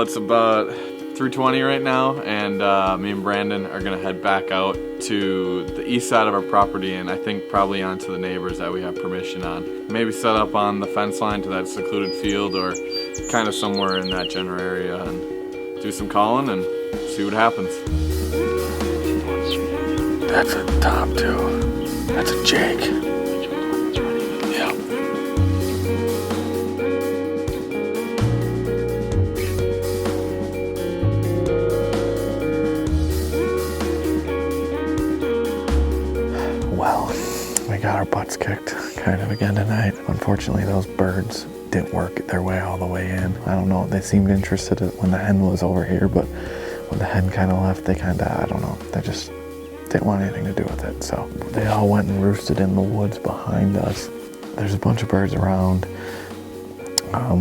it's about 3:20 right now, and me and Brandon are gonna head back out to the east side of our property, and I think probably onto the neighbors that we have permission on. Maybe set up on the fence line to that secluded field, or kind of somewhere in that general area, and do some calling and see what happens. That's a Tom too. That's a Jake. Yeah. Well, we got our butts kicked kind of again tonight. Unfortunately, those birds didn't work their way all the way in. I don't know, they seemed interested when the hen was over here, but when the hen kind of left, they kind of, I don't know, they just didn't want anything to do with it. So they all went and roosted in the woods behind us. There's a bunch of birds around.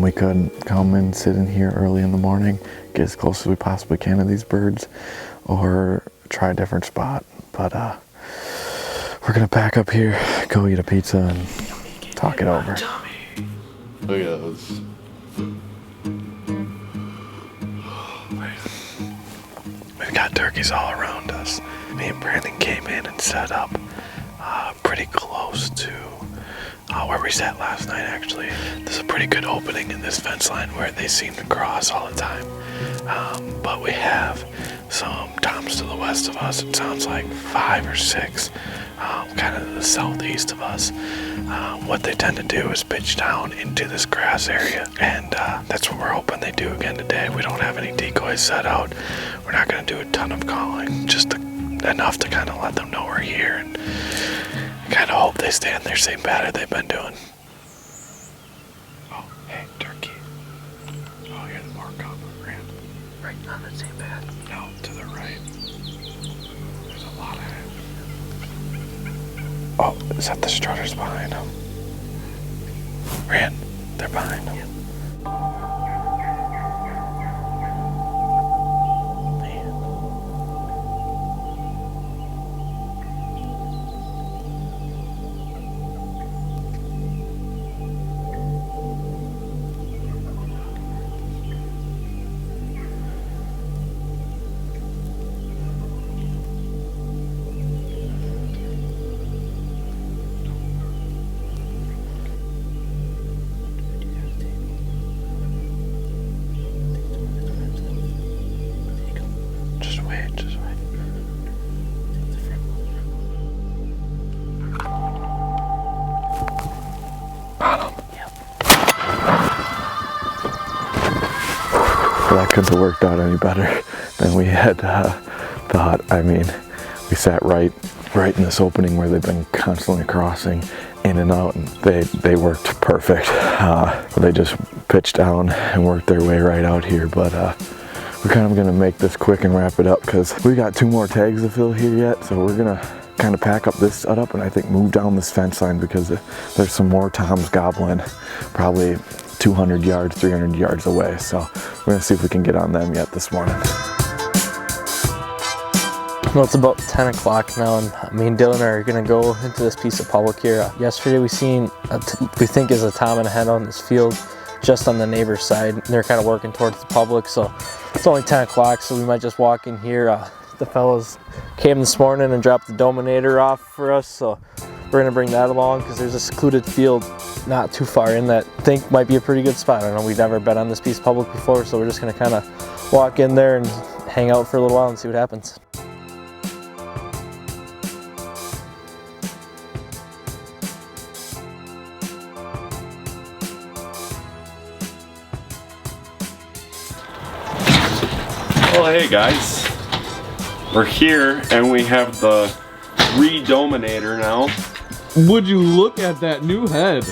We could come and sit in here early in the morning, get as close as we possibly can to these birds, or try a different spot. But we're gonna pack up here, go eat a pizza, and talk it over. Look at those. We've got turkeys all around us. Me and Brandon came in and set up pretty close to where we sat last night, actually. There's a pretty good opening in this fence line where they seem to cross all the time. But we have some toms to the west of us. It sounds like 5 or 6, kind of to the southeast of us. What they tend to do is pitch down into this grass area, and that's what we're hoping they do again today. We don't have any decoys set out. We're not going to do a ton of calling, just enough to kind of let them know we're here, and kind of hope they stay in their same pattern they've been doing. Oh, hey, turkey. Oh, here's more coming, Rand. Right on the same path? No, to the right. There's a lot of it. Oh, is that the strutters behind them? Rand, they're behind them. Yep. That couldn't have worked out any better than we had thought. I mean, we sat right in this opening where they've been constantly crossing in and out, and they worked perfect. They just pitched down and worked their way right out here, but we're kind of gonna make this quick and wrap it up because we got 2 more tags to fill here yet, so we're gonna kind of pack up this setup and I think move down this fence line because there's some more toms gobbling, probably 200 yards, 300 yards away. So we're gonna see if we can get on them yet this morning. Well, it's about 10 o'clock now, and me and Dylan are gonna go into this piece of public here. Yesterday we seen, we think is a tom and a hen on this field, just on the neighbor's side. They're kind of working towards the public, so it's only 10 o'clock, so we might just walk in here. The fellows came this morning and dropped the Dominator off for us, so we're gonna bring that along because there's a secluded field not too far in that I think might be a pretty good spot. I know we've never been on this piece of public before, so we're just gonna kind of walk in there and hang out for a little while and see what happens. Well, hey guys, we're here and we have the Dominator now. Would you look at that new head?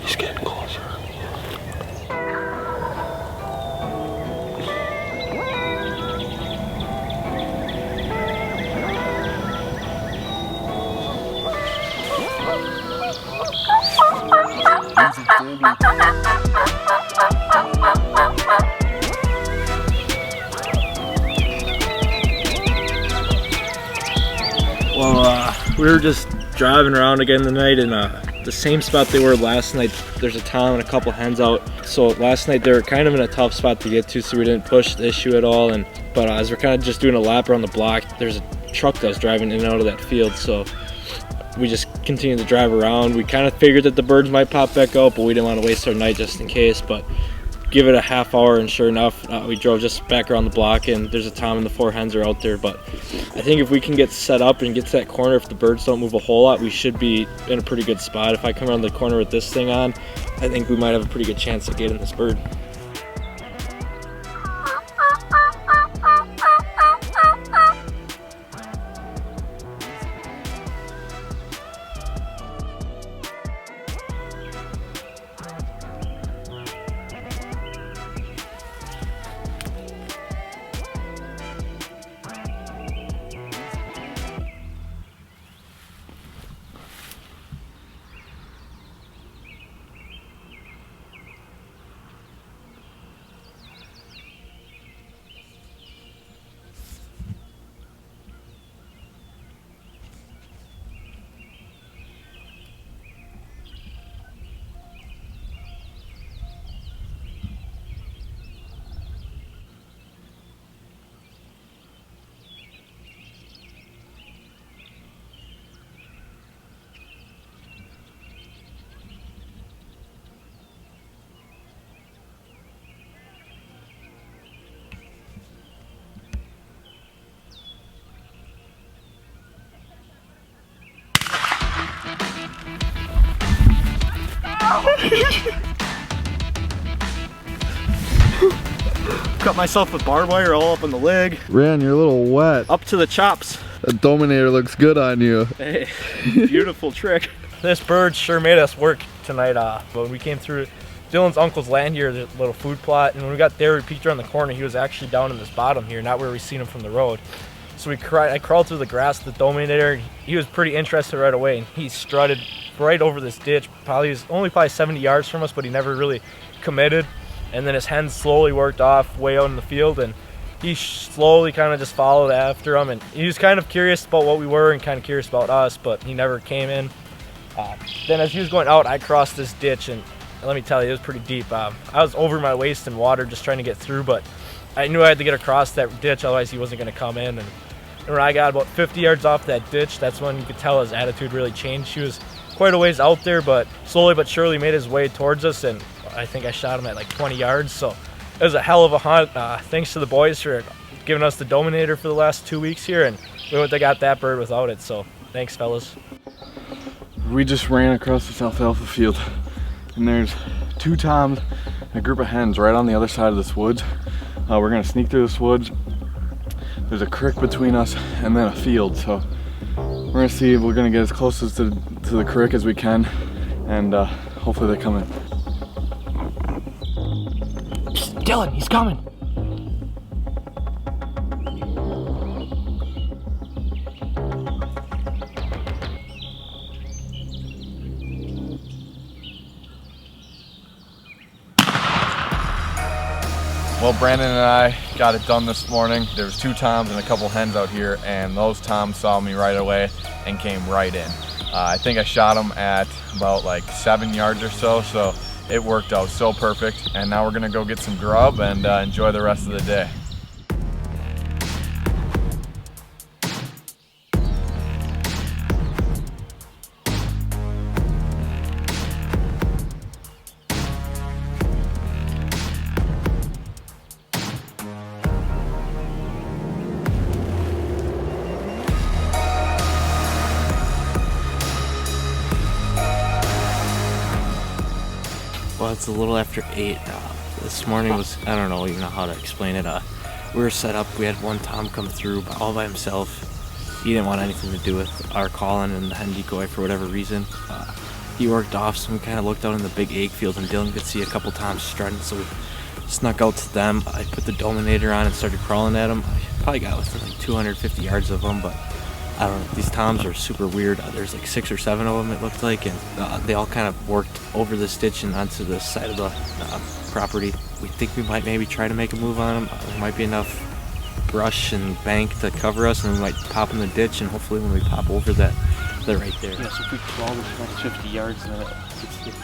He's getting closer. Well, we were just driving around again tonight in the same spot they were last night. There's a tom and a couple hens out. So last night they were kind of in a tough spot to get to, so we didn't push the issue at all. But as we're kind of just doing a lap around the block, there's a truck that was driving in and out of that field. So we just continued to drive around. We kind of figured that the birds might pop back out, but we didn't want to waste our night just in case. But give it a half hour, and sure enough, we drove just back around the block, and there's a tom and the 4 hens are out there. But I think if we can get set up and get to that corner, if the birds don't move a whole lot, we should be in a pretty good spot. If I come around the corner with this thing on, I think we might have a pretty good chance of getting this bird. Cut myself with barbed wire all up on the leg. Ran, you're a little wet. Up to the chops. That Dominator looks good on you. Hey, beautiful trick. This bird sure made us work tonight. When we came through Dylan's uncle's land here, there's a little food plot, and when we got there, we peeked around the corner. He was actually down in this bottom here, not where we seen him from the road. So I crawled through the grass, the Dominator. He was pretty interested right away, and he strutted right over this ditch. He was only 70 yards from us, but he never really committed. And then his hens slowly worked off way out in the field, and he slowly kind of just followed after him. And he was kind of curious about what we were and kind of curious about us, but he never came in. Then as he was going out, I crossed this ditch, and let me tell you, it was pretty deep. I was over my waist in water just trying to get through, but I knew I had to get across that ditch, otherwise he wasn't going to come in. And when I got about 50 yards off that ditch, that's when you could tell his attitude really changed. He was quite a ways out there, but slowly but surely made his way towards us, and I think I shot him at like 20 yards, so it was a hell of a hunt. Thanks to the boys for giving us the Dominator for the last 2 weeks here, and we wouldn't have got that bird without it, so thanks, fellas. We just ran across this alfalfa field, and there's 2 toms and a group of hens right on the other side of this woods. We're gonna sneak through this woods. There's a creek between us and then a field, so we're gonna see if we're gonna get as close as to the creek as we can, and hopefully they come in. Dylan, he's coming. Well, Brandon and I got it done this morning. There was 2 toms and a couple hens out here, and those toms saw me right away and came right in. I think I shot them at about like 7 yards or so, so it worked out so perfect. And now we're gonna go get some grub and enjoy the rest of the day. Well, it's a little after 8. This morning was, I don't know even know how to explain it. We were set up, we had one tom come through all by himself. He didn't want anything to do with our calling and the hen decoy for whatever reason. He worked off, so we kind of looked out in the big egg field, and Dylan could see a couple toms strutting, so we snuck out to them. I put the Dominator on and started crawling at him. I probably got within like 250 yards of them, but I don't know, these toms are super weird. There's like 6 or 7 of them, it looked like, and they all kind of worked over this ditch and onto the side of the property. We think we might maybe try to make a move on them. There might be enough brush and bank to cover us, and we might pop in the ditch, and hopefully when we pop over that, they're right there. Yeah, so if we crawl this next 50 yards, then it gets sticky.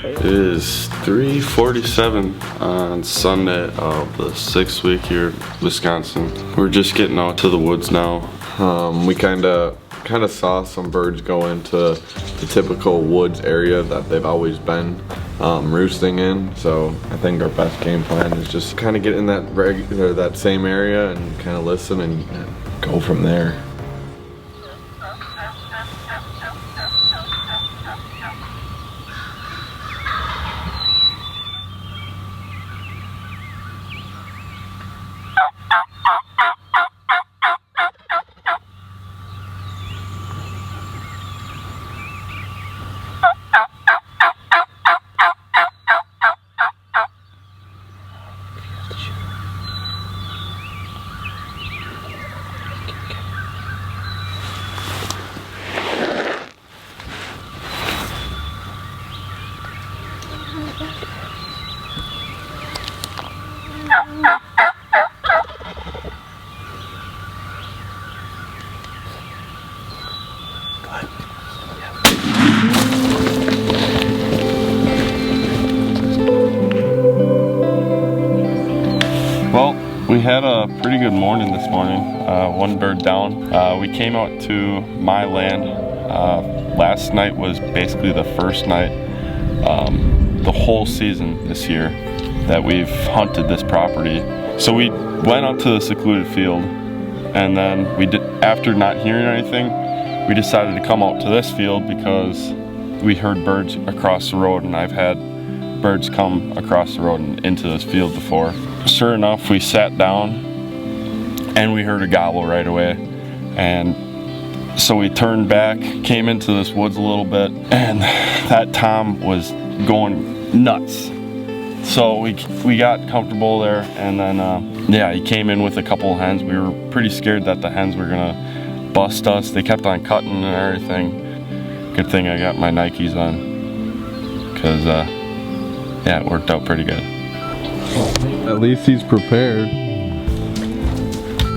It is 3:47 on Sunday of the 6th week here in Wisconsin. We're just getting out to the woods now. We kind of saw some birds go into the typical woods area that they've always been roosting in. So I think our best game plan is just kind of get in that same area and kind of listen and go from there. Well, we had a pretty good morning this morning. One bird down. We came out to my land. Last night was basically the first night the whole season this year that we've hunted this property. So we went out to the secluded field, and then after not hearing anything, we decided to come out to this field because we heard birds across the road, and I've had birds come across the road and into this field before. Sure enough, we sat down and we heard a gobble right away, and so we turned back, came into this woods a little bit, and that tom was going nuts. So we got comfortable there, and then yeah, he came in with a couple of hens. We were pretty scared that the hens were gonna bust us. They kept on cutting and everything. Good thing I got my Nikes on, because yeah, it worked out pretty good. At least he's prepared.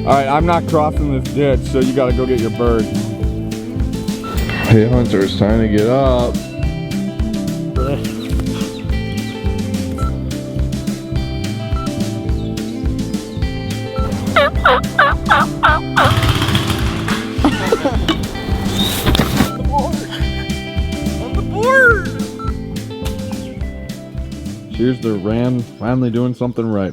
Alright, I'm not crossing this ditch, so you gotta go get your bird. Hey Hunter, it's time to get up. Cheers to Ran finally doing something right.